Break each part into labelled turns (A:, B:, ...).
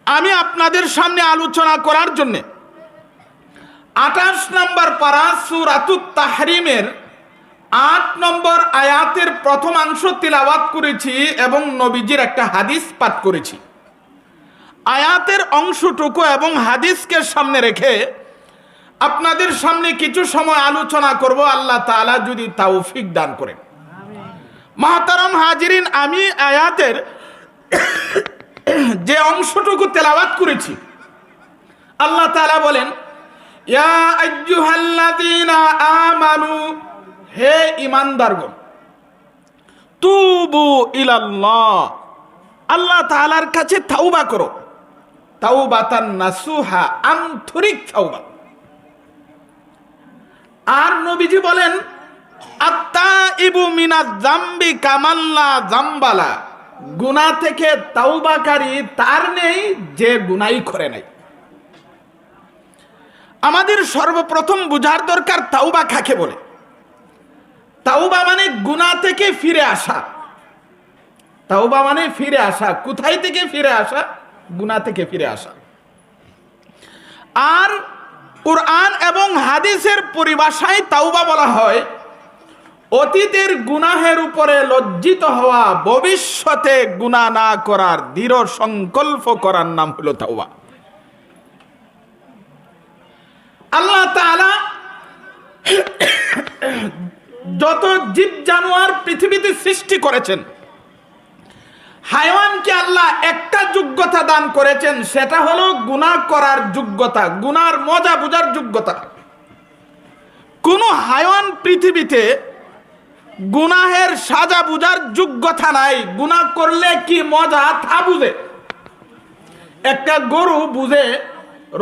A: আমি আপনাদের সামনে আলোচনা করার জন্য 28 নম্বর পারা সূরাতুত তাহরিমের 8 নম্বর আয়াতের প্রথমাংশ তিলাওয়াত করেছি এবং নবীজির একটা হাদিস পাঠ করেছি। আয়াতের অংশটুকু এবং হাদিসকে সামনে রেখে আপনাদের সামনে কিছু সময় আলোচনা করব, আল্লাহ তাআলা যদি তৌফিক দান করেন। মুহতারাম হাজিরিন, আমি আয়াতের যে অংশটুকু তেলাওয়াত করেছি, আল্লাহ তাআলা বলেন, ইয়া আইয়ুহাল্লাযীনা আমানু, হে ঈমানদারগণ, তুবু ইলাল্লাহ, আল্লাহ তাআলার কাছে তাওবা করো, তাওবাতান নাসুহা, আন্তরিক তাওবা। আর নবীজি বলেন, আত্তাইবু মিনাজ যামবি কামাল্লা যামবালা, গুনাহ থেকে তাওবাকারী তার নেই যে গুনাহই করে নাই। আমাদের সর্বপ্রথম বুঝার দরকার তাওবা কাকে বলে। তাওবা মানে গুনাহ থেকে ফিরে আসা। তাওবা মানে ফিরে আসা। কোথায় থেকে ফিরে আসা? গুনাহ থেকে ফিরে আসা। আর কুরআন এবং হাদিসের পরিভাষায় তাওবা বলা হয় অতীতের গুনাহের উপরে লজ্জিত হওয়া, ভবিষ্যতে গুনাহ না করার দৃঢ় সংকল্প করার নাম হলো তাওবা। আল্লাহ তাআলা যত জীব জানোয়ার পৃথিবীতে সৃষ্টি করেছেন, হায়াওয়ানকে আল্লাহ একটা যোগ্যতা দান করেছেন, সেটা হলো গুনাহ করার যোগ্যতা, গুনার মজা বোঝার যোগ্যতা। কোন হায়াওয়ান পৃথিবীতে গুনাহের সাজা বোঝার যোগ্যতা নাই। গুনাহ করলে কি মজা তা বুঝে। একটা গরু বুঝে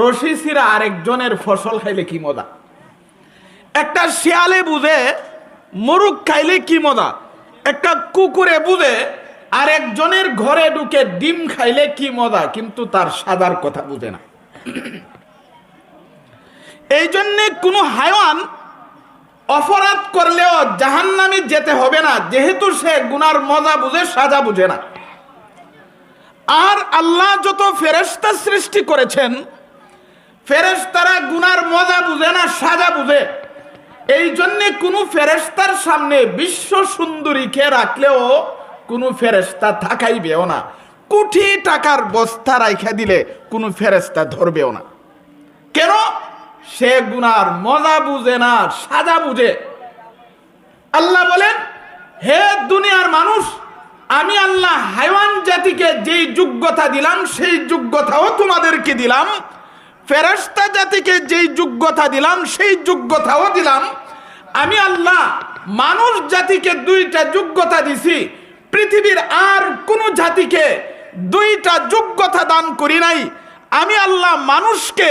A: রশি ছিঁড়া আরেকজনের ফসল খাইলে কি মজা। একটা শিয়ালে বুঝে মুরগ খাইলে কি মজা। একটা কুকুরে বুঝে আরেকজনের ঘরে ঢুকে ডিম খাইলে কি মজা, কিন্তু তার সাদার কথা বুঝে না। এই জন্যে কোনো হায়াওয়ান অপরাধ করলেও জাহান্নামে যেতে হবে না, যেহেতু সে গুনার মজা বুঝে, সাজা বুঝে না। আর আল্লাহ যত ফেরেশতা সৃষ্টি করেছেন, ফেরেশতারা গুনার মজা বুঝে না, সাজা বুঝে। এই জন্যে কোনো ফেরেশতার সামনে বিশ্ব সুন্দরীকে রাখলেও কোনো ফেরেশতা থাকাইবেও না। কোটি টাকার বস্তা রাইখা দিলে কোনো ফেরেশতা ধরবেও না। কেন? সে গুনার মজা বুঝে না, সাজা বুঝে। আল্লাহ বলেন, হে দুনিয়ার মানুষ, আমি আল্লাহ হায়াওয়ান জাতিকে যেই যোগ্যতা দিলাম সেই যোগ্যতাও তোমাদেরকে দিলাম। ফেরেশতা জাতিকে যেই যোগ্যতা দিলাম সেই যোগ্যতাও দিলাম। আমি আল্লাহ মানুষ জাতিকে দুইটা যোগ্যতা দিছি। পৃথিবীর আর কোন জাতিকে দুইটা যোগ্যতা দান করি নাই। আমি আল্লাহ মানুষকে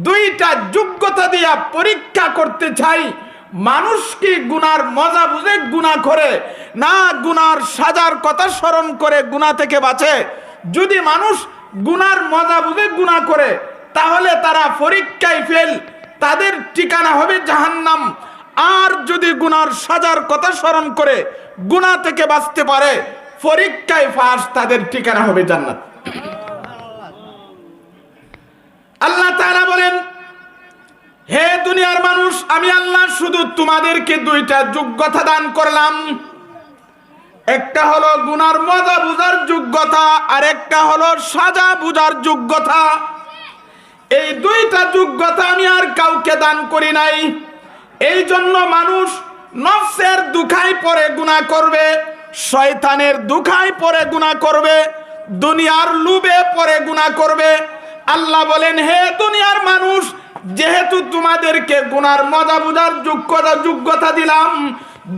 A: দুইটা যোগ্যতা দিয়া পরীক্ষা করতে চাই। মানুষ কি গুনার মজা বুঝে গুনাহ করে, না গুনার সাজার কথা স্মরণ করে গুনাহ থেকে বাঁচে? যদি মানুষ গুনার মজা বুঝে গুনাহ করে, তাহলে তারা পরীক্ষায় ফেল, তাদের ঠিকানা হবে জাহান্নাম। আর যদি গুনার সাজার কথা স্মরণ করে গুনাহ থেকে বাঁচতে পারে, পরীক্ষায় পাস, তাদের ঠিকানা হবে জান্নাত। আল্লাহ তাআলা বলেন, হে দুনিয়ার মানুষ, আমি আল্লাহ শুধু তোমাদেরকে দুইটা যোগ্যতা দান করলাম। একটা হলো গুনার মজা বুঝার যোগ্যতা, আর একটা হলো সাজা বুঝার যোগ্যতা। এই দুইটা যোগ্যতা আমি আর কাউকে দান করি নাই। এই জন্য মানুষ নফসের দুখায় পড়ে গুনাহ করবে, শয়তানের দুখায় পড়ে গুনাহ করবে, দুনিয়ার লোভে পড়ে গুনাহ করবে। আল্লাহ বলেন, হে দুনিয়ার মানুষ, যেহেতু তোমাদেরকে গুনার মজা বুঝার যোগ্যতা দিলাম,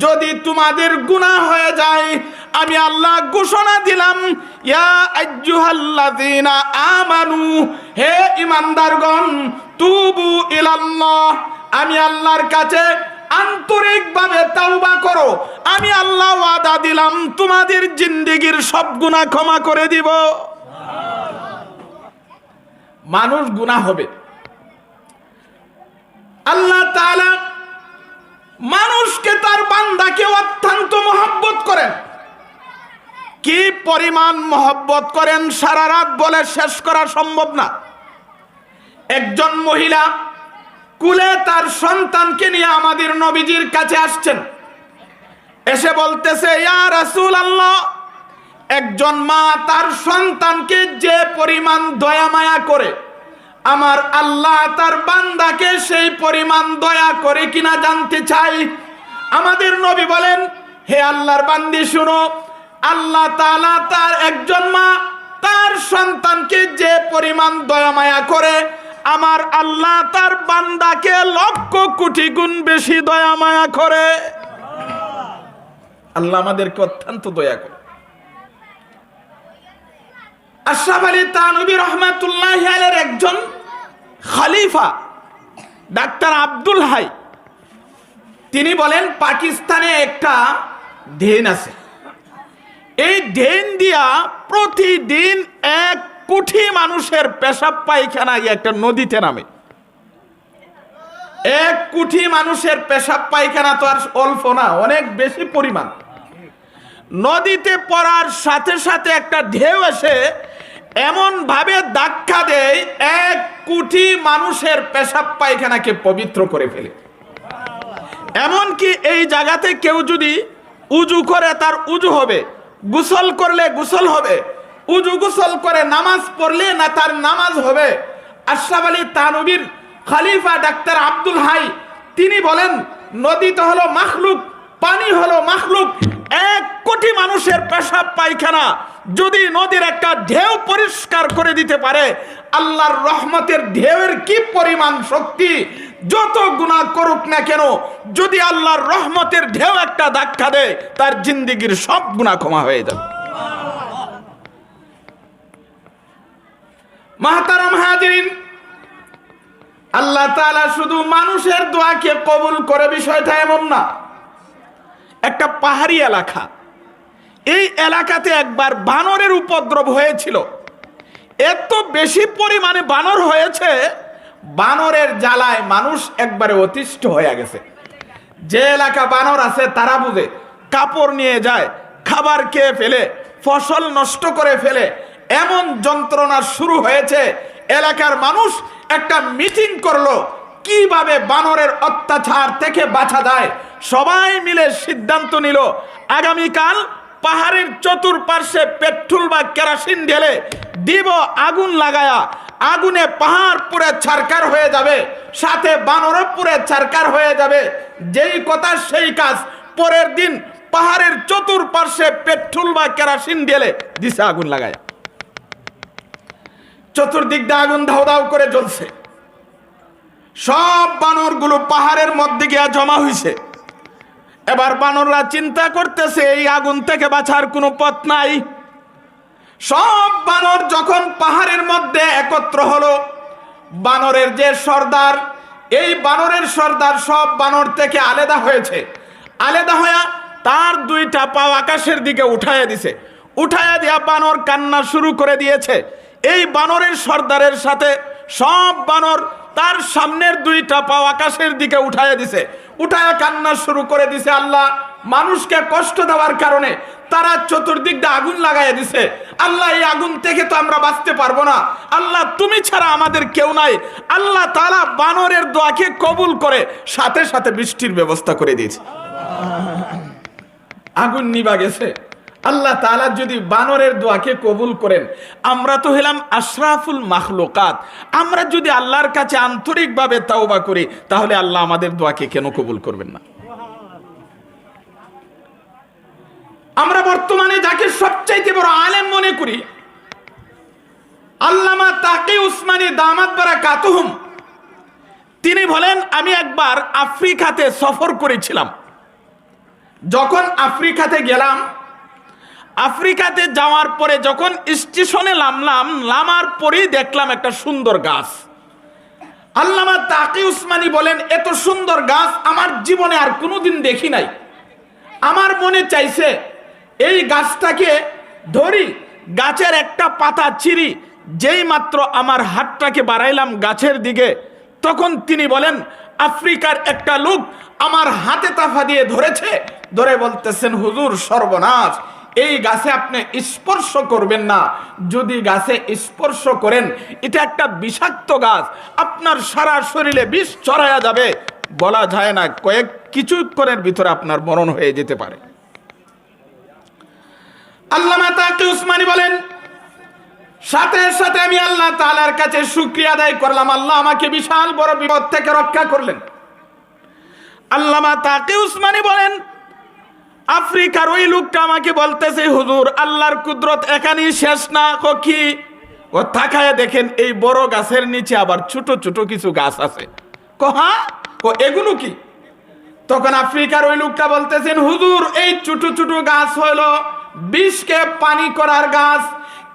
A: যদি তোমাদের গুনাহ হয়ে যায়, আমি আল্লাহ ঘোষণা দিলাম, ইয়া আইয়ুহাল্লাযীনা আমানু, হে ঈমানদারগণ, তুবু ইলাল্লাহ, আমি আল্লাহর কাছে আন্তরিকভাবে তাওবা করো। আমি আল্লাহ ওয়াদা দিলাম তোমাদের জিন্দেগীর সব গুনাহ ক্ষমা করে দিব। মানুষ গুনাহ হবে। আল্লাহ তাআলা মানুষকে, তার বান্দাকে অত্যন্ত মহব্বত করেন। কি পরিমাণ মহব্বত করেন সারা রাত বলে শেষ করা সম্ভব না। একজন মহিলা কুলে তার সন্তানকে নিয়ে আমাদের নবীজির কাছে আসছেন, এসে বলতেছে, ইয়া রাসূলুল্লাহ, একজন মা তার সন্তানকে যে পরিমাণ দয়া মায়া করে, আমার আল্লাহ তার বান্দাকে সেই পরিমাণ দয়া করে কিনা জানতে চাই। আমাদের নবী বলেন, হে আল্লাহর বান্দি শুনো, আল্লাহ তাআলা তার একজন মা তার সন্তানকে যে পরিমাণ দয়া মায়া করে, আমার আল্লাহ তার বান্দাকে লক্ষ কোটি গুণ বেশি দয়া মায়া করে। আল্লাহ আমাদেরকে অত্যন্ত দয়া করে। আশরাফ আলী থানভী রহমাতুল্লাহি আলাইহির একজন খলিফা ডাক্তার আব্দুল হাই, তিনি বলেন, পাকিস্তানে একটা ড্রেন আছে, এই ড্রেন দিয়া প্রতিদিন 1 কোটি মানুষের পেশাব পায়খানা একটা নদীতে নামে। 1 কোটি মানুষের পেশাব পায়খানা তো আর অল্প না, অনেক বেশি পরিমাণ। নদীতে পড়ার সাথে সাথে একটা ঢেউ এসে এমন ভাবে ধাক্কা দেয় 1 কোটি মানুষের পেশাব পায়খানাকে পবিত্র করে ফেলে। এমনকি এই জায়গাতে কেউ যদি উজু করে তার উজু হবে, গোসল করলে গোসল হবে, উজু গোসল করে নামাজ পড়লে না তার নামাজ হবে। আশরাফ আলী থানভীর খলিফা ডাক্তার আব্দুল হাই তিনি বলেন, নদী তো হলো মাখলুক, পানি হলো মাখলুক, 1 কোটি মানুষের পেশাব পায়খানা যদি নদীর একটা ঢেউ পরিষ্কার করে দিতে পারে, আল্লাহর রহমতের ঢেউয়ের কি পরিমাণ শক্তি! যত গুনাহ করুক না কেন, যদি আল্লাহর রহমতের ঢেউ একটা ধাক্কা দেয়, তার জিন্দেগীর সব গুনাহ ক্ষমা হয়ে যাবে। মাহতারাম হাজিরিন, আল্লাহ তাআলা শুধু মানুষের দোয়াকে কবুল করে বিষয়টা এমন না। একটা পাহাড়ি এলাকা, এই এলাকাতে একবার বানরের উপদ্রব হয়েছিল। এত বেশি পরিমাণে বানর হয়েছে, বানরের জ্বালায় মানুষ একবারে অতিষ্ঠ হয়ে গেছে। যে এলাকা বানর আছে তারা বুঝে, কাপড় নিয়ে যায়, খাবার খেয়ে ফেলে, ফসল নষ্ট করে ফেলে, এমন যন্ত্রণা শুরু হয়েছে। এলাকার মানুষ একটা মিটিং করলো, কিভাবে বানরের অত্যাচার থেকে বাঁচা যায়। সবাই মিলে সিদ্ধান্ত নিল, আগামীকাল পাহাড়ের চতুর্পার্শ্বে পেট্রোল বা কেরোসিন ঢেলে দিব, আগুন লাগায়া, আগুনে পাহাড় পুরে ছারকার হয়ে যাবে, সাথে বানরও পুরে ছারকার হয়ে যাবে। যেই কথা সেই কাজ। পরের দিন পাহাড়ের চতুর্পার্শ্বে পেট্রোল বা কেরোসিন ঢেলে দিছে আগুন লাগায়া। চতুর্দিক দিয়ে আগুন ধাউ ধাউ করে জ্বলছে। সব বানরগুলো পাহাড়ের মধ্যে গিয়া জমা হইছে। এবার বানররা চিন্তা করতেছে, এই আগুন থেকে বাঁচার কোনো পথ নাই। সব বানর যখন পাহাড়ের মধ্যে একত্র হলো, বানরের যে সর্দার, এই বানরের সর্দার সব বানর থেকে আলাদা হয়েছে। আলাদা হয়ে তার 2টা পা আকাশের দিকে উঠাইয়া দিছে। উঠাইয়া দিয়া বানর কান্না শুরু করে দিয়েছে। এই বানরের সর্দারের সাথে সব বানর তার সামনের 2টা পা আকাশের দিকে উঠাইয়া দিছে। উঠায়া কান্না শুরু করে দিছে, আল্লাহ মানুষকে কষ্ট দেওয়ার কারণে তারা চতুর্দিক দিয়ে আগুন লাগাইয়া দিছে। আল্লাহ এই আগুন থেকে তো আমরা বাঁচতে পারবো না, আল্লাহ তুমি ছাড়া আমাদের কেউ নাই। আল্লাহ তাআলা বানরের দোয়াকে কবুল করে সাথে সাথে বৃষ্টির ব্যবস্থা করে দিয়েছে। আগুন নিভা গেছে। আল্লাহ তাআলা যদি বানরের দোয়াকে কবুল করেন, আমরা তো হলাম আশরাফুল মাখলুকাত। আমরা যদি আল্লাহর কাছে আন্তরিকভাবে তাওবা করি, তাহলে আল্লাহ আমাদের দোয়াকে কেন কবুল করবেন না? আমরা বর্তমানে যাকে সবচাইতে বড় আলেম মনে করি, আল্লামা তাকি উসমানী দামাত বারাকাতুহুম, তিনি বলেন, আমি একবার আফ্রিকাতে সফর করেছিলাম। যখন আফ্রিকাতে গেলাম, আফ্রিকাতে যাওয়ার পরে যখন স্টেশনে নামার পরেই দেখলাম একটা সুন্দর গাছ। আল্লামা তাকি উসমানী বলেন, এত সুন্দর গাছ আমার জীবনে আর কোনোদিন দেখি নাই। আমার মনে চাইছে এই গাছটাকে ধরি, গাছের একটা পাতা চিরি। যেই মাত্র আমার হাতটাকে বাড়াইলাম গাছের দিকে, তখন তিনি বলেন, আফ্রিকার একটা লোক আমার হাতে তাফা দিয়ে ধরেছে, ধরে বলতেছেন, হুজুর সর্বনাশ, এই গাছে আপনি স্পর্শ করবেন না। যদি গাছে স্পর্শ করেন, এটা একটা বিষাক্ত গাছ, আপনার সারা শরীরে বিষ ছড়ায়া যাবে, বলা যায় না, কয়েক কিছুক্ষণের ভিতরে আপনার মরণ হয়ে যেতে পারে। আল্লামা তাকি উসমানী বলেন, সাথে সাথে আমি আল্লাহ তাআলার কাছে শুকরিয়া আদায় করলাম, আল্লাহ আমাকে বিশাল বড় বিপদ থেকে রক্ষা করলেন। আল্লামা তাকি উসমানী বলেন, আফ্রিকার ওই লোকটা আমাকে বলতেছে, হুজুর আল্লাহর কুদরত এখানেই শেষ না। কি ও তাকায় দেখেন এই বড় গাছের নিচে আবার ছোট ছোট কিছু গাছ আছে। হ্যাঁ, এগুলো কি? তখন আফ্রিকার ওই লোকটা বলতেছেন, হুজুর এই ছোট ছোট গাছ হলো বিষকে পানি করার গাছ।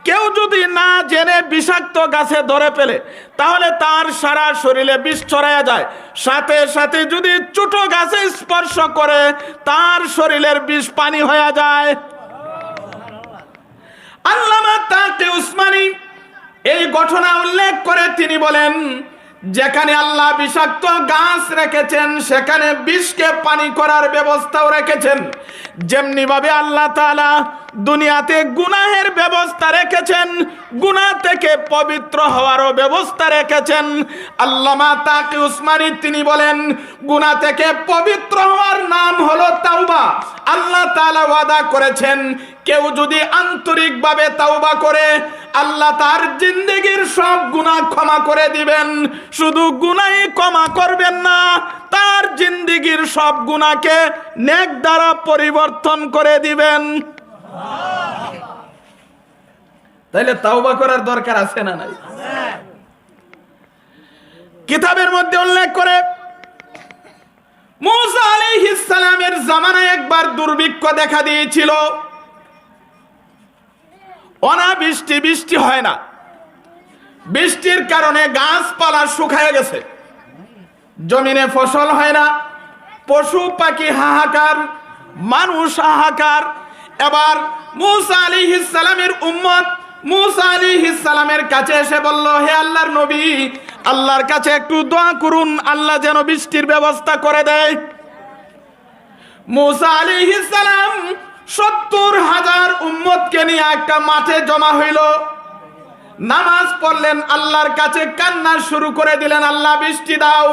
A: কেউ যদি না জেনে বিষাক্ত গাছে ধরে ফেলে, তাহলে তার সারা শরীরে বিষ ছড়ায়া যায়। সাথে সাথে যদি ছোট গাছে স্পর্শ করে, তার শরীরের বিষ পানি হয়ে যায়। আল্লামা তাকি উসমানী এই ঘটনা উল্লেখ করে তিনি বলেন, যেখানে আল্লাহ বিষাক্ত গাছ রেখেছেন, সেখানে বিষকে পানি করার ব্যবস্থাও রেখেছেন। যেমনি ভাবে আল্লাহ তাআলা দুনিয়াতে গুনাহের ব্যবস্থা রেখেছেন, গুনাহ থেকে পবিত্র হওয়ারও ব্যবস্থা রেখেছেন। আল্লামা তাকি উসমানী তিনি বলেন, গুনাহ থেকে পবিত্র হওয়ার নাম হলো তাওবা। আল্লাহ তাআলা ওয়াদা করেছেন, কেউ যদি আন্তরিকভাবে তাওবা করে, আল্লাহ তার জিন্দেগির সব গুনাহ ক্ষমা করে দিবেন। শুধু গুনাহই ক্ষমা করবেন না, তার জিন্দেগির সব গুনাহকে নেক দ্বারা পরিবর্তন করে দিবেন। তাইলে তাওবা করার দরকার আছে না নাই? কিতাবের মধ্যে উল্লেখ করে, মুসা আলাইহিস সালামের জামানায় একবার দুর্ভিক্ষ দেখা দিয়েছিল। অনাবৃষ্টি, বৃষ্টি হয় না। বৃষ্টির কারণে গাছপালা শুকিয়ে গেছে, জমিনে ফসল হয় না, পশু পাখি হাহাকার, মানুষ হাহাকার। এবার মুসা আলাইহিস সালামের উম্মত মুসা আলাইহিস সালামের কাছে এসে বলল, হে আল্লাহর নবী, আল্লাহর কাছে একটু দোয়া করুন, আল্লাহ যেন বৃষ্টির ব্যবস্থা করে দেয়। মুসা আলাইহিস সালাম ৭০,০০০ উম্মতকে নিয়ে একটা মাঠে জমা হইল, নামাজ পড়লেন, আল্লাহর কাছে কান্না শুরু করে দিলেন, আল্লাহ বৃষ্টি দাও,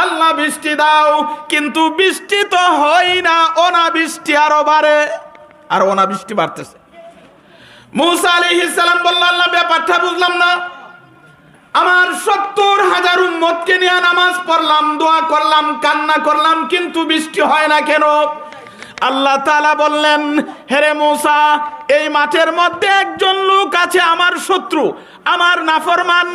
A: আল্লাহ বৃষ্টি দাও। কিন্তু বৃষ্টি তো হয় না, অনাবৃষ্টি আরো বাড়ে, আর অনাবৃষ্টি বাড়তেছে। মুসা আলাইহিস সালাম বলল, আল্লাহ ব্যাপারটা বুঝলাম না, আমার ৭০,০০০ উম্মতকে নিয়ে নামাজ পড়লাম, দোয়া করলাম, কান্না করলাম, কিন্তু বৃষ্টি হয় না কেন? আল্লাহ তাআলা বললেন, হেরে মুসা, এই মাঠের মধ্যে একজন লোক আছে আমার শত্রু, আমার নাফরমান,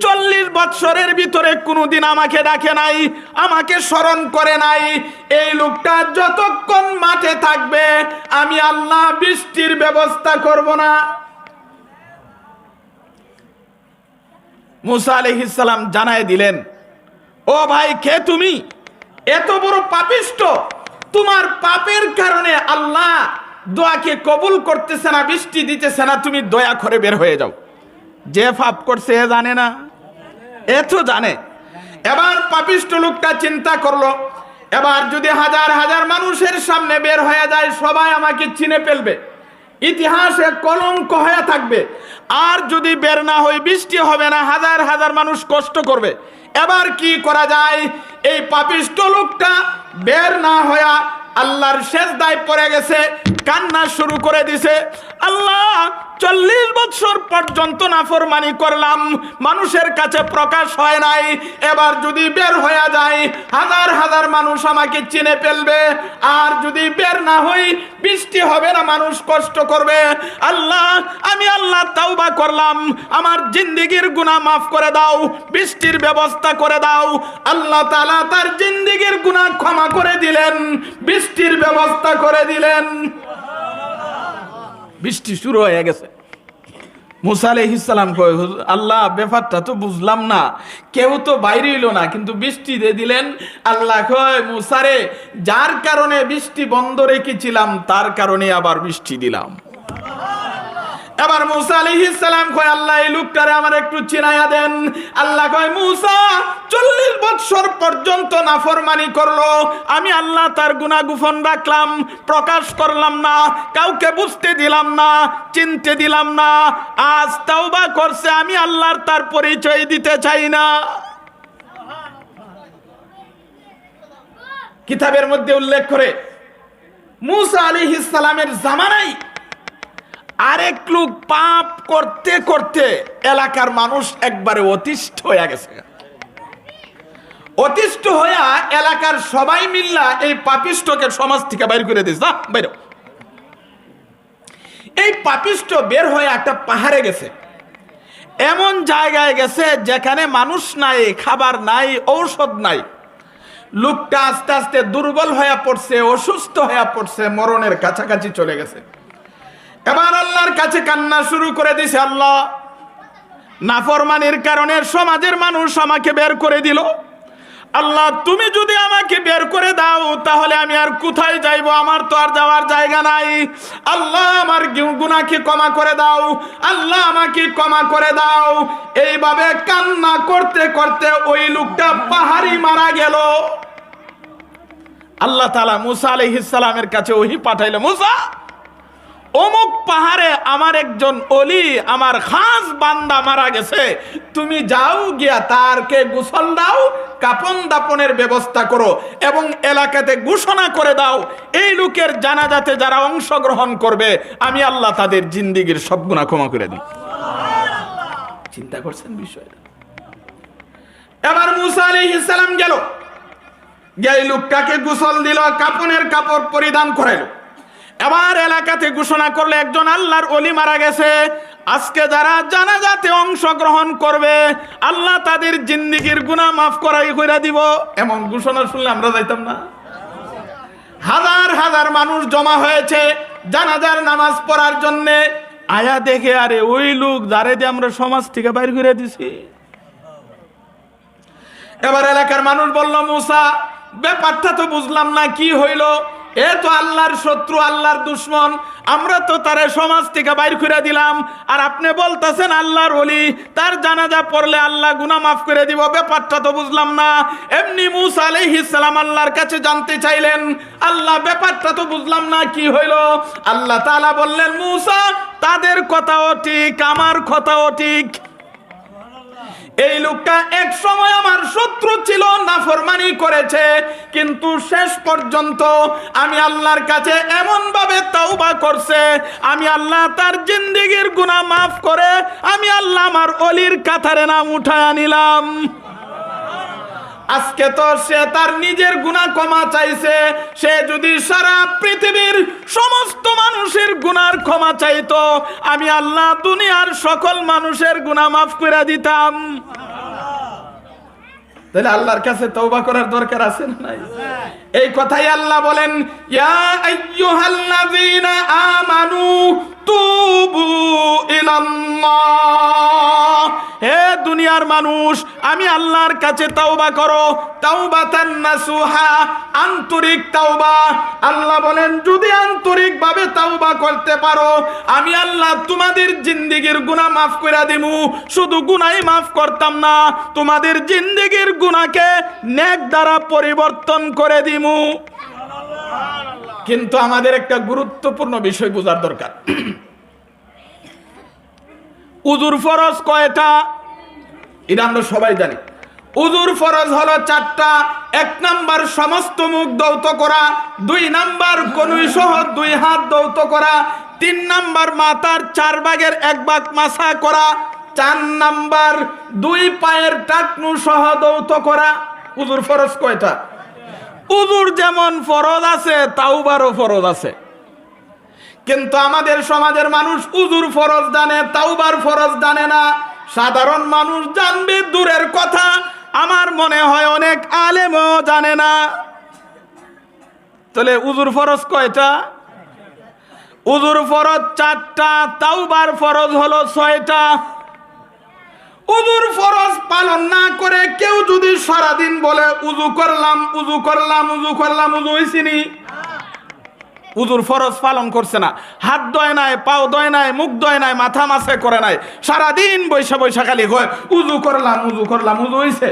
A: ৪০ বৎসরের ভিতরে কোনোদিন আমাকে ডাকে নাই, আমাকে স্মরণ করে নাই। এই লোকটা যতক্ষণ মাঠে থাকবে, আমি আল্লাহ বৃষ্টির ব্যবস্থা করব না। মুসা আলাইহিস সালাম জানায় দিলেন, ও ভাই, কে তুমি? এত বড় পাপিষ্ঠ, তোমার পাপের কারণে আল্লাহ দোয়াকে কবুল করতেছে না, বৃষ্টি দিতেছে না, তুমি দয়া করে বের হয়ে যাও। যে পাপ করছে এ জানে না? এ তো জানে। এবার পাপিষ্ঠ লোকটা চিন্তা করলো, এবার যদি হাজার হাজার মানুষের সামনে বের হয়ে যায়, সবাই আমাকে চিনে ফেলবে, ইতিহাসে কলঙ্ক হয়ে থাকবে। আর যদি বের না হই, বৃষ্টি হবে না, হাজার হাজার মানুষ কষ্ট করবে। এবার কি করা যায়? এই পাপিষ্ঠ লোকটা বের না হইয়া আল্লাহর সেজদায় পড়ে গেছে, কান্না শুরু করে দিছে, আল্লাহ ৪০ বছর পর্যন্ত নাফরমানি করলাম, মানুষের কাছে প্রকাশ হয় নাই, এবার যদি বের হয়ে যায়, হাজার হাজার মানুষ আমাকে চিনে ফেলবে। আর যদি বের না হই, বৃষ্টি হবে না, মানুষ কষ্ট করবে। আল্লাহ, আমি আল্লাহ তাওবা করলাম, আমার জিন্দেগির গুনাহ মাফ করে দাও, বৃষ্টির ব্যবস্থা করে দাও। আল্লাহ তাআলা তার জিন্দেগির গুনাহ ক্ষমা করে দিলেন, বৃষ্টির ব্যবস্থা করে দিলেন। বৃষ্টি শুরু হয়ে গেছে। মুসা আলাইহিস সালাম কয়, আল্লাহ ব্যাপারটা তো বুঝলাম না, কেউ তো বাইরে হইল না, কিন্তু বৃষ্টি দিয়ে দিলেন। আল্লাহ কয়, মুসারে, যার কারণে বৃষ্টি বন্ধ রেখেছিলাম, তার কারণে আবার বৃষ্টি দিলাম। এবার মুসা আলাইহিস সালাম কয় আল্লাহ এই লোকটারে আমার একটু চিনাইয়া দেন। আল্লাহ কয় মুসা 40 বছর পর্যন্ত নাফরমানি করলো, আমি আল্লাহ তার গুনাহ গোপন রাখলাম, প্রকাশ করলাম না, কাউকে বুঝতে দিলাম না, চিনতে দিলাম না। আজ তাওবা করছে, আমি আল্লাহর তার পরিচয় দিতে চাই না। কিতাবের মধ্যে উল্লেখ করে মুসা আলাইহিস সালামের জামানায় আরেক লোক পাপ করতে করতে এলাকার মানুষ একবারে অতিষ্ঠ হয়ে গেছে। অতিষ্ঠ হইয়া এলাকার সবাই মিল্লা এই পাপিষ্ঠকে সমাজ থেকে বাইর করে দিস, বাইর। এই পাপিষ্ঠ বের হয়ে একটা পাহাড়ে গেছে, এমন জায়গায় গেছে যেখানে মানুষ নাই, খাবার নাই, ঔষধ নাই। লোকটা আস্তে আস্তে দুর্বল হয়ে পড়ছে, অসুস্থ হয়ে পড়ছে, মরণের কাছাকাছি চলে গেছে। এবার আল্লাহর কাছে কান্না শুরু করে দিছে, আল্লাহ নাফরমানির কারণে সমাজের মানুষ আমাকে বের করে দিল, আল্লাহ তুমি যদি আমাকে বের করে দাও তাহলে আমি আর কোথায় যাইব, আমার তো আর যাওয়ার জায়গা নাই। আল্লাহ আমার গুনাহকে ক্ষমা করে দাও, আল্লাহ আমাকে ক্ষমা করে দাও। এইভাবে কান্না করতে করতে ওই লোকটা পাহাড়ি মারা গেল। আল্লাহ তাআলা মুসা আলাইহিস সালামের কাছে ওহী পাঠাইলো, মুসা অমুক পাহাড়ে আমার একজন ওলি, আমার খাস বান্দা মারা গেছে, তুমি যাও গিয়া তারকে গোসল দাও, কাপন দাপনের ব্যবস্থা করো এবং এলাকাতে ঘোষণা করে দাও এই লোকের জানাজাতে যারা অংশগ্রহণ করবে আমি আল্লাহ তাদের জিন্দেগীর সব গুনাহ ক্ষমা করে দিই। চিন্তা করছেন বিষয়টা? এবার মুসা আলাইহিস সালাম গেল, এই লোকটাকে গোসল দিল, কাপনের কাপড় পরিধান করাইলো। এবার এলাকাতে ঘোষণা করলে একজন আল্লাহর ওলি মারা গেছে, আজকে যারা জানাজাতে অংশগ্রহণ করবে আল্লাহ তাদের জিন্দেগীর গুনাহ মাফ কইরা দিব। এমন ঘোষণা শুনলে আমরা যাইতাম না? হাজার হাজার মানুষ জমা হয়েছে জানাজার নামাজ পড়ার জন্য। আয়া দেখে আরে ওই লোক যারে দিয়ে আমরা সমাজ থেকে বাইর করে দিছি। এবার এলাকার মানুষ বলল, মুসা ব্যাপারটা তো বুঝলাম না, কি হইল? এ তো আল্লাহর শত্রু, আল্লাহর দুশ্মন, আমরা তো তারে সমাজ থেকে বাইর করে দিলাম, আর আপনি বলতেছেন আল্লাহর ওলি, তার জানাজা পড়লে আল্লাহ গুনাহ মাফ করে দিব, ব্যাপারটা তো বুঝলাম না। এমনি মুসা আলাইহিস সালাম আল্লাহর কাছে জানতে চাইলেন, আল্লাহ ব্যাপারটা তো বুঝলাম না, কি হইল? আল্লাহ তাআলা বললেন, মুসা তাদের কথাও ঠিক, আমার কথাও ঠিক। এই লোকটা এক সময় আমার শত্রু ছিল, নাফরমানি করেছে, কিন্তু শেষ পর্যন্ত আমি আল্লাহর কাছে এমন ভাবে তওবা করছে, আমি আল্লাহ তার জিন্দেগীর গুনাহ মাফ করে আমি আল্লাহ আমার ওলির কাতারে নাম উঠায় নিলাম। আজকে তো সে তার নিজের গুনাহ ক্ষমা চাইছে, সে যদি সারা পৃথিবীর সমস্ত মানুষের গুনার ক্ষমা চাইতো আমি আল্লাহ দুনিয়ার সকল মানুষের গুনাহ মাফ করে দিতাম। তাহলে আল্লাহর কাছে তওবা করার দরকার আছে না নাই? এই কথাই আল্লাহ বলেন, ইয়া আইয়ুহাল্লাযীনা আমানু তুবু ইলাল্লাহ, হে দুনিয়ার মানুষ আমি আল্লাহর কাছে তওবা করো, তাওবাতান নাসুহা, আন্তরিক তওবা। আল্লাহ বলেন যদি আন্তরিকভাবে তওবা করতে পারো আমি আল্লাহ তোমাদের জিন্দেগীর গুনাহ মাফ করে দিমু। শুধু গুনাহই মাফ করতাম না, তোমাদের জিন্দেগীর গুনাহকে নেক দ্বারা পরিবর্তন করে দিমু। কিন্তু আমাদের একটা গুরুত্বপূর্ণ বিষয় বোঝার দরকার। উযুর ফরজ কয়টা? এটা আমরা সবাই জানি। উযুর ফরজ হলো 4টা। 1 নাম্বার সমস্ত মুখ ধৌত করা, 2 নাম্বার কনুই সহ 2 হাত ধৌত করা, 3 নাম্বার মাথার 4 ভাগের 1 ভাগ মাসা করা, 4 নাম্বার 2 পায়ের টাকনু সহ ধৌত করা। উযুর ফরজ কয়টা? উযুর যেমন ফরজ আছে তাওবারও ফরজ আছে, কিন্তু আমাদের সমাজের মানুষ উযুর ফরজ জানে, তাওবার ফরজ জানে না। সাধারণ মানুষ জানবে দূরের কথা, আমার মনে হয় অনেক আলেমও জানে না। তাহলে উযুর ফরজ কয়টা? উযুর ফরজ 4টা, তাওবার ফরজ হলো 6টা। উযুর ফরজ পালন না করে কেউ যদি সারাদিন বলে উযু করলাম, উযু করলাম, উযু করলাম, উযু হইছিনি, উজুর ফরজ পালন করছে না, হাত ধোয় নাই, পাও ধোয় নাই, মুখ ধোয় নাই, মাথা মাসে করে নাই, সারাদিন বৈশা বৈশা খালি হয় উজু করলাম উজু করলাম, উজু হইছে?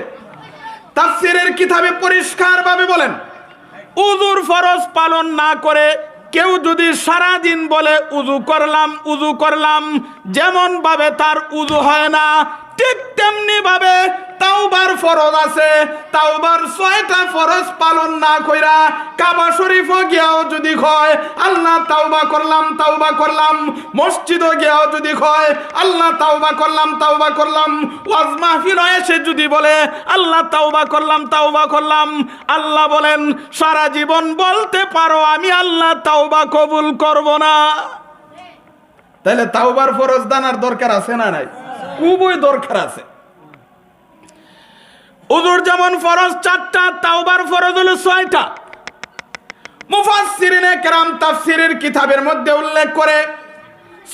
A: তাফসীরের কিতাবে পরিষ্কারভাবে বলেন, উজুর ফরজ পালন না করে কেউ যদি সারাদিন বলে উজু করলাম, যেমন ভাবে তার উজু হয় না, ঠিক তেমনি ভাবে তাওবার ফরজ আছে, তাওবার 6টা ফরজ পালন না কইরা কাবা শরীফও গিয়াও যদি কয় আল্লাহ তাওবা করলাম, মসজিদও গিয়াও যদি কয় আল্লাহ তাওবা করলাম, ওয়াজ মাহফিলে এসে যদি বলে আল্লাহ তাওবা করলাম, আল্লাহ বলেন সারা জীবন বলতে পারো আমি আল্লাহ তাওবা কবুল করব না। তাহলে তাওবার ফরজ জানার দরকার আছে না নাই? খুবই দরকার আছে। উজুর যেমন ফরজ 4টা, তাওবার ফরজ হলো 6টা। মুফাসসিরিনে কেরাম তাফসীরের কিতাবের মধ্যে উল্লেখ করে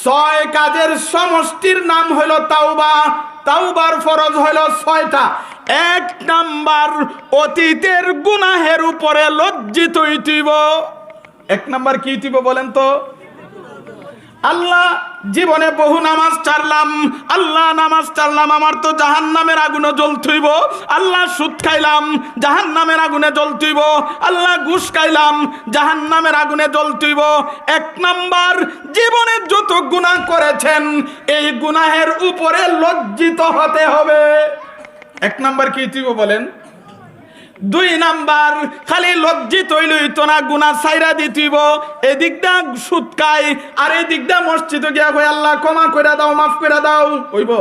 A: 6 কাজের সমষ্টির নাম হলো তাওবা। তাওবার ফরজ হলো 6টা। 1 নাম্বার, অতীতের গুনাহের উপরে লজ্জিত হইতিব। 1 নাম্বার কি হইতিব বলেন তো? আল্লাহ জীবনে বহু নামাজ ছাড়লাম, আমার তো জাহান্নামের আগুনে জ্বলতইব। আল্লাহ সুদ খাইলাম, জাহান্নামের আগুনে জ্বলতইব। আল্লাহ ঘুষ খাইলাম, জাহান্নামের আগুনে জ্বলতইব। 1 নাম্বার, জীবনে যত গুনাহ করেছেন এই গুনাহের উপরে লজ্জিত হতে হবে। 1 নাম্বার কি হইব বলেন? 2 নাম্বার, খালি লজ্জিত হইলই তো না, গুনাহ ছাইরা দিতিব। এদিকটা সুদ খাই আর এদিকটা মসজিদে গিয়া কই আল্লাহ ক্ষমা কইরা দাও, মাফ কইরা দাও, হইব?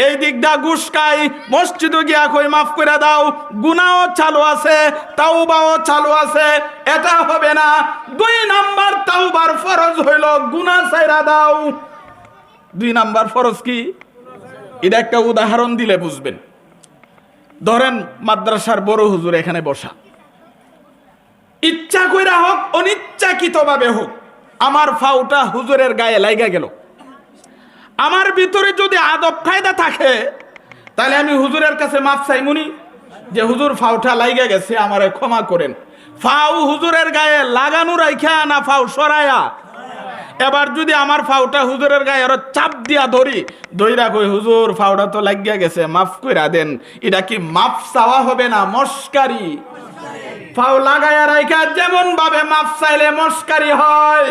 A: এই দিকটা ঘুষ খাই, মসজিদে গিয়া কই মাফ কইরা দাও, গুনাহও চালু আছে, তাওবাও চালু আছে, এটা হবে না। 2 নাম্বার, তাওবার ফরজ হইল গুনাহ ছাইরা দাও। 2 নাম্বার ফরজ কি? এটা একটা উদাহরণ দিলে বুঝবেন। ধরেন মাদ্রাসার বড় হুজুর এখানে বসা, ইচ্ছা কইরা হোক অনিচ্ছাকৃতভাবে হোক আমার ফাউটা হুজুরের গায়ে লাগা গেল। আমার ভিতরে যদি আদব কায়দা থাকে তাহলে আমি হুজুরের কাছে মাফ চাইমুনি যে হুজুর ফাউটা লাগা গেছে, আমারে ক্ষমা করেন। ফাউ হুজুরের গায়ে লাগানো রাইখা না ফাউ সরায়া? এবার যদি আমার ফাউটা হুজুরের গায়ে আরো চাপ দিয়া ধইরা কই হুজুর ফাউটা তো লাগিয়া গেছে, মাফ কইরা দেন, এটা কি মাফ চাওয়া হবে না মস্কারি? ফাউ লাগায়া রাইখা যেমন ভাবে মাফ চাইলে মস্কারি হয়,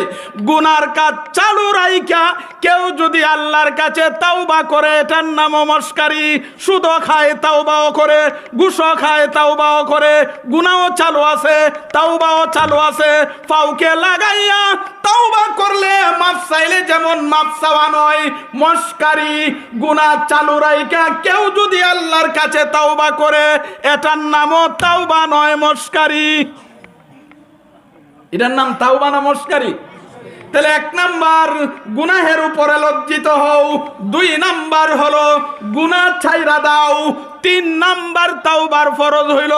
A: গুনার কাজ চালু রাইখা কেউ যদি আল্লাহর কাছে তাওবা করে এটার নামও মস্কারি। সুদও খায় তাওবাও করে, ঘুষও খায় তাওবাও করে, গুনাহও চালু আছে, তাওবাও চালু আছে। ফাউকে লাগাইয়া তাওবা করলে মাফ চাইলে যেমন মাফ চাওয়া নয়, মস্কারি। গুনাহ চালু রাইখা কেউ যদি আল্লাহর কাছে তাওবা করে এটার নামও তাওবা নয়, মস্কারি। এটার নাম তাওবা না মস্কারি? তাহলে 1 নাম্বার গুনাহের উপরে লজ্জিত হও, 2 নাম্বার হলো গুনাহ ছাইরা দাও, 3 নাম্বার তাওবার ফরজ হইল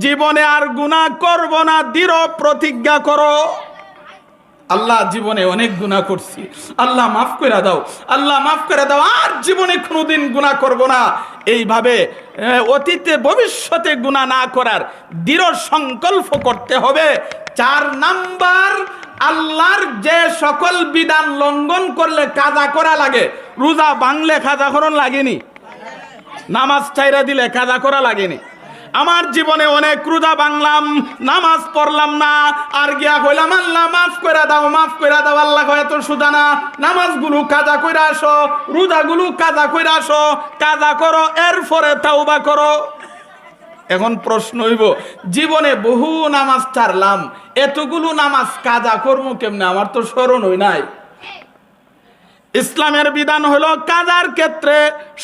A: জীবনে আর গুনাহ করব না, দৃঢ় প্রতিজ্ঞা করো। আল্লাহ জীবনে অনেক গুনাহ করছি, আল্লাহ মাফ করে দাও, আল্লাহ মাফ করে দাও, আর জীবনে কোনোদিন গুনাহ করব না। এইভাবে অতীতে ভবিষ্যতে গুনাহ না করার দৃঢ় সংকল্প করতে হবে। 4 নাম্বার, আল্লাহর যে সকল বিধান লঙ্ঘন করলে কাজা করা লাগে, রোজা ভাঙলে কাজা করন লাগেনি, নামাজ ছাইরা দিলে কাজা করা লাগেনি। আমার জীবনে অনেক রোজা ভাঙলাম, নামাজ পড়লাম না, আর গিয়া কইলাম আল্লাহ মাফ করে দাও, মাফ করে দাও। আল্লাহ কয় এত সুদা না, নামাজগুলো কাজা কইরা আসো, রোজাগুলো কাজা কইরা আসো, কাজা করো, এরপরে তাওবা করো। এখন প্রশ্ন হইব, জীবনে বহু নামাজ ছাড়লাম, এতগুলো নামাজ কাজা করবো কেমনে? আমার তো স্মরণ হই নাই। ইসলামের বিধান হলো কাজার ক্ষেত্রে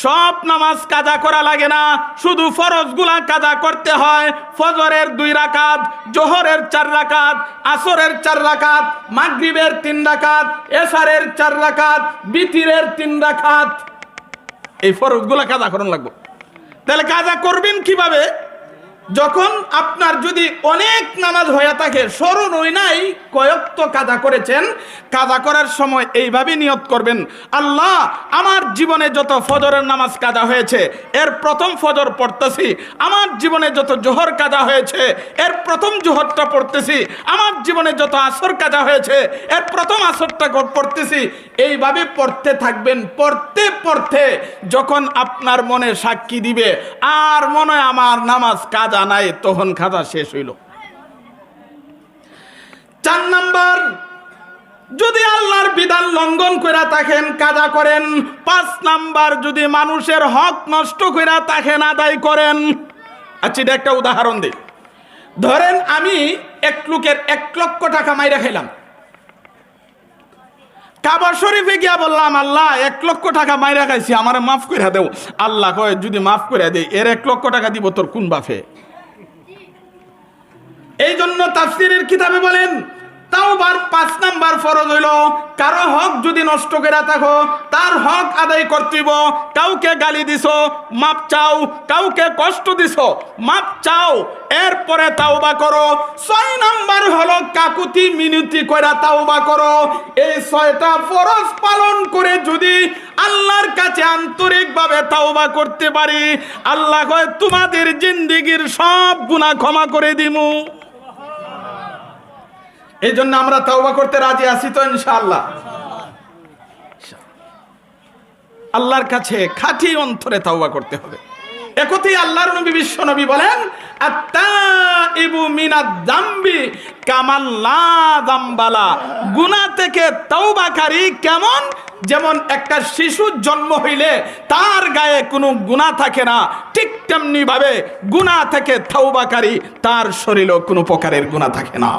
A: সব নামাজ কাজা করা লাগে না, শুধু ফরজগুলা কাজা করতে হয়। ফজরের 2 রাকাত, জোহরের 4 রাকাত, আসরের 4 রাকাত, মাগরিবের 3 রাকাত, এশারের 4 রাকাত, বিতিরের 3 রাকাত। এই ফরজগুলা কাজা করন লাগবে। তাহলে কাজা করবেন কিভাবে? যখন আপনার যদি অনেক নামাজ হয়ে থাকে, স্মরণ হয় নাই কয়েক তো কাজা করেছেন, কাজা করার সময় এইভাবে নিয়ত করবেন, আল্লাহ আমার জীবনে যত ফজরের নামাজ কাজা হয়েছে এর প্রথম ফজর পড়তেছি, আমার জীবনে যত জোহর কাজা হয়েছে এর প্রথম জোহরটা পড়তেছি, আমার জীবনে যত আসর কাজা হয়েছে এর প্রথম আসরটা পড়তেছি। এইভাবে পড়তে থাকবেন। পড়তে পড়তে যখন আপনার মনে সাক্ষী দিবে আর মনে হয় আমার নামাজ কাজা নাই, তখন কাজা শেষ হইল। 4 নাম্বার, যদি আল্লাহর বিধান লঙ্ঘন করে থাকেন কাজা করেন। 5 নাম্বার, যদি মানুষের হক নষ্ট করে থাকেন আদায় করেন। আচ্ছা, এটা একটা উদাহরণ দিই। ধরেন আমি এক লোকের 1 লক্ষ টাকা মাইরা খাইলাম, কাবা শরীফে গিয়া বললাম, আল্লাহ 1 লক্ষ টাকা মাইরা খাইছি, আমার মাফ করে দেও। আল্লাহ কয়, যদি মাফ করে দেই এর 1 লক্ষ টাকা দিব তোর কোন বাফে? এই জন্য তাফসীরের কিতাবে বলেন তাওবার 5 নাম্বার ফরজ হইল, কারো হক যদি নষ্ট করে থাকো তার হক আদায় করতেইব। কাউকে গালি দিছো, মাপ চাও। কাউকে কষ্ট দিছো, মাপ চাও, এরপরে তাওবা করো। 6 নাম্বার হলো কাকুতি মিনতি করে তাওবা করো। এই 6টা ফরজ পালন করে যদি আল্লাহর কাছে আন্তরিকভাবে তাওবা করতে পারি, আল্লাহ কয় তোমাদের জিন্দেগীর সব গুনাহ ক্ষমা করে দিমু। এই জন্য আমরা তাওবা করতে রাজি আছি তো ইনশাআল্লাহ। আল্লাহর কাছে খাঁটি অন্তরে তাওবা করতে হবে। একথই আল্লাহর নবী বিশ্ব নবী বলেন, আত্তাইবু মিনাদ যামবি কামান লা যামবালা। গুনাহ থেকে তাওবাকারী কেমন? যেমন একটা শিশু জন্ম হইলে তার গায়ে কোনো গুনাহ থাকে না, ঠিক তেমনি ভাবে গুনাহ থেকে তাওবাকারী তার শরীরেও কোনো প্রকারের গুনাহ থাকে না।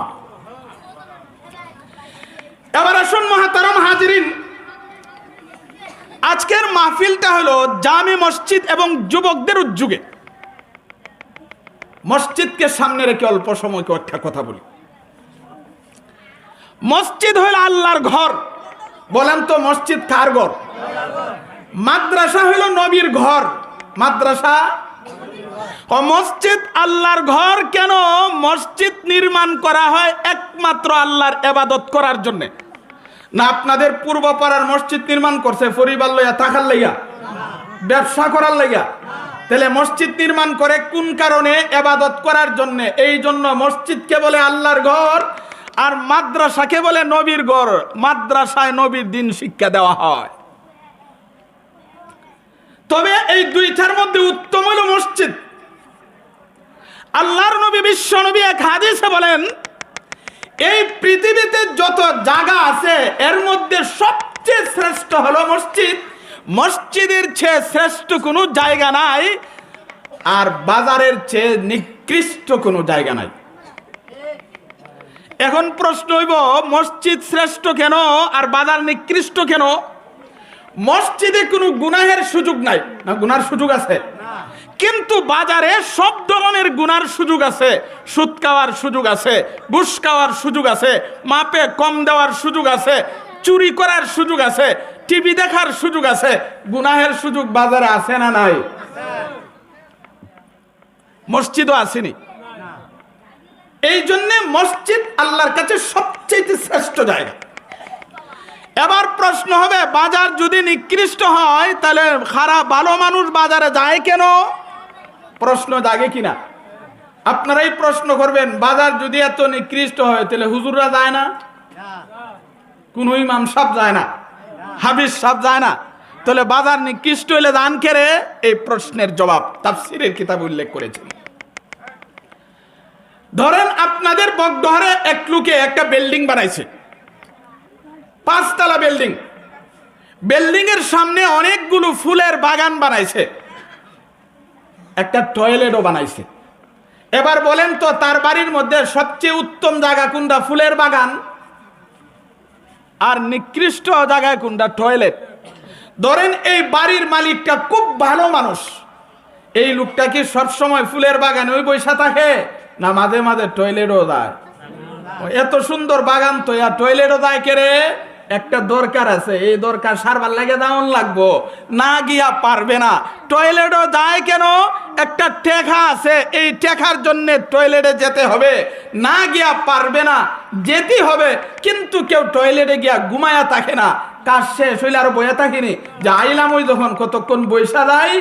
A: এবার আসুন মুহতারাম হাজিরিন, আজকের মাহফিলটা হলো জামে মসজিদ এবং যুবকদের উদ্যোগে। মসজিদকে সামনে রেখে অল্প সময় একটা কথা বলি। মসজিদ হলো আল্লাহর ঘর। বলেন তো মসজিদ কার ঘর? মাদ্রাসা হলো নবীর ঘর। মাদ্রাসা ও মসজিদ আল্লাহর ঘর। কেন মসজিদ নির্মাণ করা হয়? একমাত্র আল্লাহর ইবাদত করার জন্য না। আপনাদের পূর্বপাড়ার মসজিদ নির্মাণ করছে পরিবার লইয়া থাকার লইয়া, ব্যবসা করার লইয়া? তাহলে মসজিদ নির্মাণ করে কোন কারণে? ইবাদত করার জন্য। এই জন্য মসজিদকে বলে আল্লাহর ঘর আর মাদ্রাসাকে বলে নবীর ঘর। মাদ্রাসায় নবীর দিন শিক্ষা দেওয়া হয়। তবে এই দুইটার মধ্যে উত্তম হলো মসজিদ। আল্লাহর নবী বিশ্ব নবী এক হাদিসে বলেন, এই পৃথিবীতে যত জায়গা আছে এর মধ্যে সবচেয়ে শ্রেষ্ঠ হলো মসজিদ। মসজিদের চেয়ে শ্রেষ্ঠ কোনো জায়গা নাই, আর বাজারের চেয়ে নিকৃষ্ট কোনো জায়গা নাই। এখন প্রশ্ন হইব, মসজিদ শ্রেষ্ঠ কেন আর বাজার নিকৃষ্ট কেন? মসজিদে কোনো গুনাহের সুযোগ নাই না? গুনার সুযোগ আছে, কিন্তু বাজারে সব ধরনের গুনার সুযোগ আছে। সুদ খাওয়ার সুযোগ আছে, ঘুষ খাওয়ার সুযোগ আছে, মাপে কম দেওয়ার সুযোগ আছে, চুরি করার সুযোগ আছে, টিভি দেখার সুযোগ আছে। গুনাহের সুযোগ বাজারে আছে না নাই? মসজিদও আসেনি। এই জন্য মসজিদ আল্লাহর কাছে সবচেয়ে শ্রেষ্ঠ জায়গা। এবার প্রশ্ন হবে, বাজার যদি নিকৃষ্ট হয় তাহলে খারাপ ভালো মানুষ বাজারে যায় কেন? প্রশ্ন জাগে কিনা? আপনারাই প্রশ্ন করবেন, বাজার যদি এত নিকৃষ্ট হয় তাহলে হুজুররা যায় না? কোন ইমাম সাহেব যায় না? হাফিজ সাহেব যায় না? তাহলে বাজার নিকৃষ্ট হইলে দান কেড়ে? এই প্রশ্নের জবাব তাফসীরের কিতাবে উল্লেখ করেছেন। ধরেন আপনাদের বগডহারে এক লোকে একটা বিল্ডিং বানাইছে, 5 তলা বিল্ডিং। বিল্ডিং এর সামনে অনেকগুলো ফুলের বাগান বানাইছে, একটা টয়লেটও বানাইছে। এবার বলেন তো তার বাড়ির মধ্যে সবচেয়ে উত্তম জায়গা কোনটা? ফুলের বাগান। আর নিকৃষ্ট জায়গায় কোনটা? টয়লেট। ধরেন এই বাড়ির মালিকটা খুব ভালো মানুষ, এই লোকটা কি সবসময় ফুলের বাগানে ওই বৈশা থাকে না মাঝে মাঝে টয়লেটও যায়? এত সুন্দর বাগান তো টয়লেটও যায় কে রে? একটা দরকার আছে, এই দরকার সারবার লাগে দাউন লাগবো, না গিয়া পারবে না। টয়লেটও যায় কেন? একটা টেকা আছে, এই টেকার জন্য টয়লেটে যেতে হবে, না গিয়া পারবে না, যেতে হবে। কিন্তু কেউ টয়লেটে গিয়া ঘুমায়া থাকে না, কাজ শেষ হইলে আরো বইয়া থাকিনি যে আইলাম ওই যখন কতক্ষণ বৈশা যায়,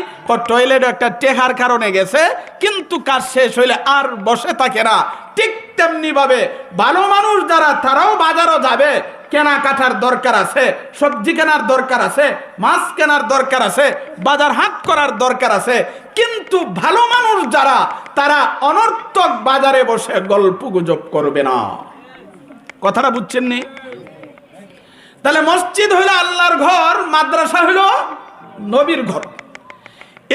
A: টয়লেটে একটা টেকার কারণে গেছে, কিন্তু কাজ শেষ হইলে আর বসে থাকে না। ঠিক তেমনি ভাবে ভালো মানুষ যারা, তারাও বাজারও যাবে, কেনাকাটার দরকার আছে, সবজি কেনার দরকার আছে, মাছ কেনার দরকার আছে, বাজার হাট করার দরকার আছে। কিন্তু ভালো মানুষ যারা, তারা অনর্থক বাজারে বসে গল্প গুজব করবে না। কথাটা বুঝছেন নি? তাহলে মসজিদ হইল আল্লাহর ঘর, মাদ্রাসা হইল নবীর ঘর।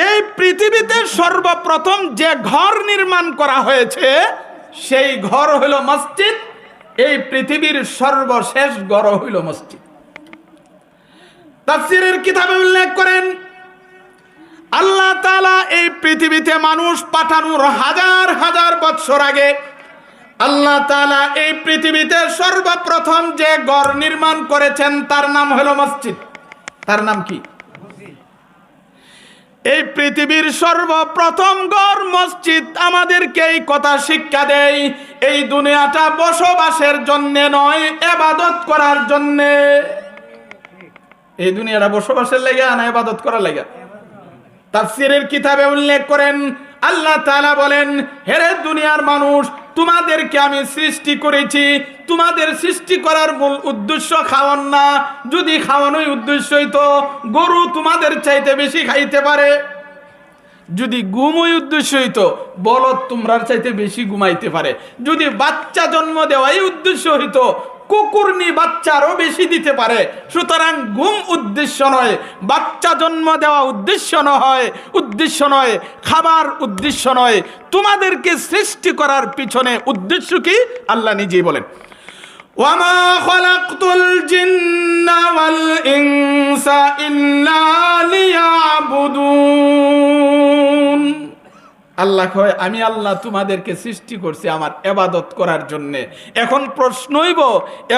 A: এই পৃথিবীতে সর্বপ্রথম যে ঘর নির্মাণ করা হয়েছে সেই ঘর হইল মসজিদ। এই পৃথিবীর সর্বশেষ ঘর হইল মসজিদ। তাফসীরের কিতাবে উল্লেখ করেন, আল্লাহ তাআলা এই পৃথিবীতে মানুষ পাঠানোর হাজার হাজার বছর আগে আল্লাহ তাআলা এই পৃথিবীতে সর্বপ্রথম যে ঘর নির্মাণ করেছেন তার নাম হলো মসজিদ। তার নাম কি? এই পৃথিবীর সর্বপ্রথম ঘর মসজিদ। আমাদেরকে এই কথা শিক্ষা দেয়, এই দুনিয়াটা বসবাসের জন্য নয়, ইবাদত করার জন্য। এই দুনিয়াটা বসবাসের লাগা না ইবাদত করার লাগা? তাফসীরের কিতাবে উল্লেখ করেন, আল্লাহ তাআলা বলেন, হেরে দুনিয়ার মানুষ, তোমাদেরকে আমি সৃষ্টি করেছি, তোমাদের সৃষ্টি করার মূল উদ্দেশ্য খাওয়ান না। যদি খাওয়ানোই উদ্দেশ্য হইতো, গরু তোমাদের চাইতে বেশি খাইতে পারে। যদি ঘুমই উদ্দেশ্য হইতো, বলদ তোমরার চাইতে বেশি ঘুমাইতে পারে। যদি বাচ্চা জন্ম দেওয়াই উদ্দেশ্য হইতো, কুকুরনি বাচ্চারও বেশি দিতে পারে। সুতরাং ঘুম উদ্দেশ্য নয়, বাচ্চা জন্ম দেওয়া উদ্দেশ্য নয়, খাবার উদ্দেশ্য নয়। তোমাদেরকে সৃষ্টি করার পিছনে উদ্দেশ্য কি? আল্লাহ নিজেই বলেন, ওয়ামা খালাকতুল জিন্না ওয়াল ইনসা ইল্লা লিয়াবুদুন। আল্লাহ কয়, আমি আল্লাহ তোমাদেরকে সৃষ্টি করছি আমার ইবাদত করার জন্য। এখন প্রশ্ন হইব,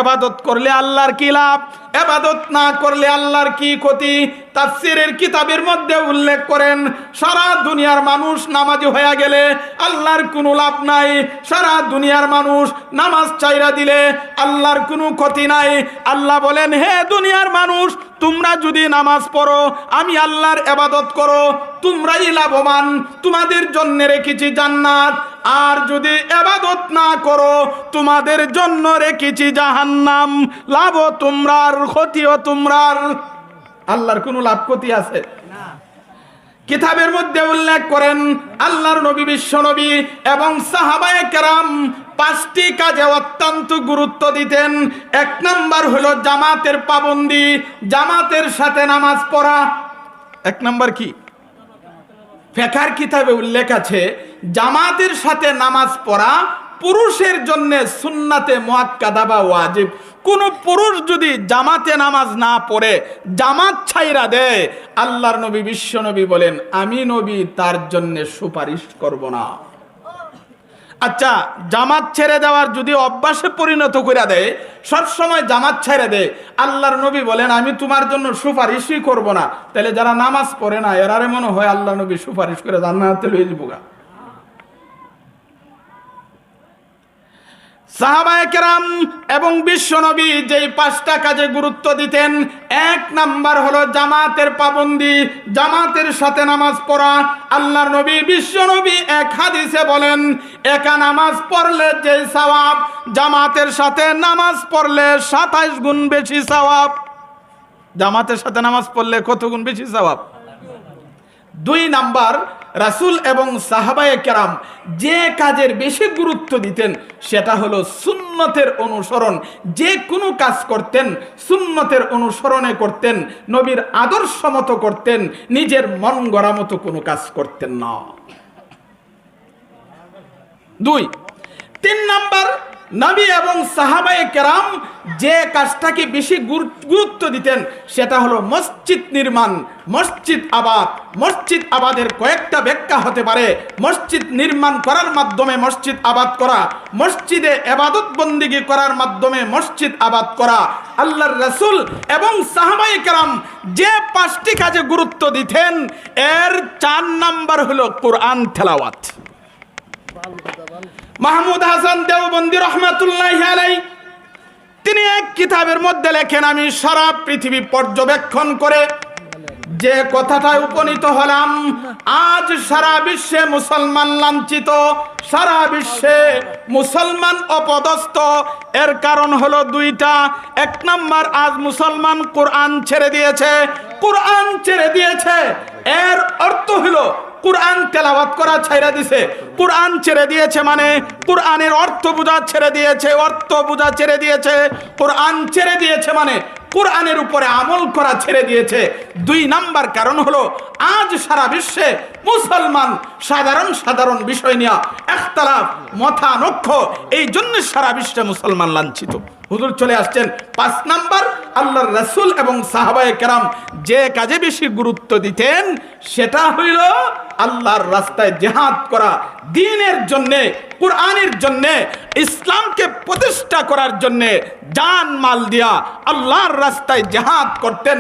A: ইবাদত করলে আল্লাহর কি লাভ, ইবাদত না করলে আল্লাহর কি ক্ষতি? তাফসীরের কিতাবের মধ্যে উল্লেখ করেন, সারা দুনিয়ার মানুষ নামাজি হয়ে গেলে আল্লাহর কোনো লাভ নাই। সারা দুনিয়ার মানুষ নামাজ ছাইরা দিলে আল্লাহর কোনো ক্ষতি নাই। আল্লাহ বলেন, হে দুনিয়ার মানুষ, তোমরা যদি নামাজ পড়ো, আমি আল্লাহর ইবাদত করো, তোমরাই লাভবান, তোমাদের জন্য রেখেছি জান্নাত। আর যদি ইবাদত না করো, তোমাদের জন্য রেখেছি জাহান্নাম। লাভও তোমরার, ক্ষতিও তোমরার। আল্লাহর কোনো লাভ ক্ষতি আছে? কিতাবের মধ্যে উল্লেখ করেন, আল্লাহর নবী, বিশ্ব নবী এবং সাহাবায়ে কেরাম 5টি কাজে অত্যন্ত গুরুত্ব দিতেন। 1 নাম্বার হলো জামাতের পাবন্দি, জামাতের সাথে নামাজ পড়া। 1 নাম্বার কি? ফিকহের কিতাবে উল্লেখ আছে, জামাতের সাথে নামাজ পড়া পুরুষের জন্য সুন্নাতে মুআক্কাদা বা ওয়াজিব। কোন পুরুষ যদি জামাতে নামাজ না পড়ে, জামাত ছাইরা দেয়, আল্লাহর নবী, বিশ্ব নবী বলেন, আমি নবী তার জন্য সুপারিশ করব না। আচ্ছা, জামাত ছেড়ে দেওয়ার যদি অভ্যাসে পরিণত করে দেয়, সবসময় জামাত ছেড়ে দেয়, আল্লাহর নবী বলেন, আমি তোমার জন্য সুপারিশই করব না। তাহলে যারা নামাজ পড়ে না, এরারে মনে হয় আল্লাহ নবী সুপারিশ করে জান্নাতে লইয়ে যাবো গা। সাহাবায়ে কেরাম এবং বিশ্ব নবী যেই 5টা কাজে গুরুত্ব দিতেন, 1 নাম্বার হলো জামাতের পাবন্দি, জামাতের সাথে নামাজ পড়া। আল্লাহর নবী, বিশ্ব নবী এক হাদিসে বলেন, একা নামাজ পড়লে যে সওয়াব, জামাতের সাথে নামাজ পড়লে 27 গুণ বেশি সওয়াব। জামাতের সাথে নামাজ পড়লে কত গুণ বেশি সওয়াব? 2 নাম্বার, রাসূল এবং সাহাবায়ে কেরাম যে কাজের বেশি গুরুত্ব দিতেন সেটা হলো সুন্নতের অনুসরণ। যে কোনো কাজ করতেন সুন্নতের অনুসরণে করতেন, নবীর আদর্শ মতো করতেন, নিজের মন গড়া মতো কোনো কাজ করতেন না। 2 3 নাম্বার, নবী এবং সাহাবায়ে কেরাম যে কাজটাকে বেশি গুরুত্ব দিতেন সেটা হলো মসজিদ নির্মাণ, মসজিদ আবাদ। মসজিদ আবাদের কয়েকটা ব্যাখ্যা হতে পারে। মসজিদ নির্মাণ করার মাধ্যমে মসজিদ আবাদ করা, মসজিদে ইবাদত বন্দেগী করার মাধ্যমে মসজিদ আবাদ করা। আল্লাহর রাসূল এবং সাহাবায়ে কেরাম যে 5টি কাজে গুরুত্ব দিতেন এর 4 নাম্বার হলো কোরআন তেলাওয়াত। মাহমুদ হাসান দেওবন্দি রহমাতুল্লাহি আলাইহি তিনি এক কিতাবের মধ্যে লেখেন, আমি সারা পৃথিবী পর্যবেক্ষণ করে যে কথাটায় উপনীত হলাম, আজ সারা বিশ্বে মুসলমান লাঞ্ছিত, সারা বিশ্বে মুসলমান অপদস্থ। এর কারণ হলো 2টা। 1 নাম্বার, আজ মুসলমান কোরআন ছেড়ে দিয়েছে। কোরআন ছেড়ে দিয়েছে এর অর্থ হলো কোরআন তেলাওয়াত করা ছেড়ে দিয়েছে। কোরআন ছেড়ে দিয়েছে মানে কোরআনের অর্থ বোঝা ছেড়ে দিয়েছে, অর্থ বোঝা ছেড়ে দিয়েছে। কোরআন ছেড়ে দিয়েছে মানে কোরআনের উপরে আমল করা ছেড়ে দিয়েছে। 2 নাম্বার কারণ হলো আজ সারা বিশ্বে মুসলমান সাধারণ বিষয় নিয়ে ইখতিলাফ, মতানৈক্য, এই জন্য সারা বিশ্বে মুসলমান লাঞ্ছিত। হুজুর চলে আসছেন 5 নাম্বার, আল্লাহর রাসূল এবং সাহাবায়ে কেরাম যে কাজে বেশি গুরুত্ব দিতেন সেটা হইল আল্লাহর রাস্তায় জিহাদ করা, দ্বীনের জন্যে, কোরআনের জন্যে, ইসলামকে প্রতিষ্ঠা করার জন্যে জান মাল দিয়া আল্লাহর রাস্তায় জিহাদ করতেন।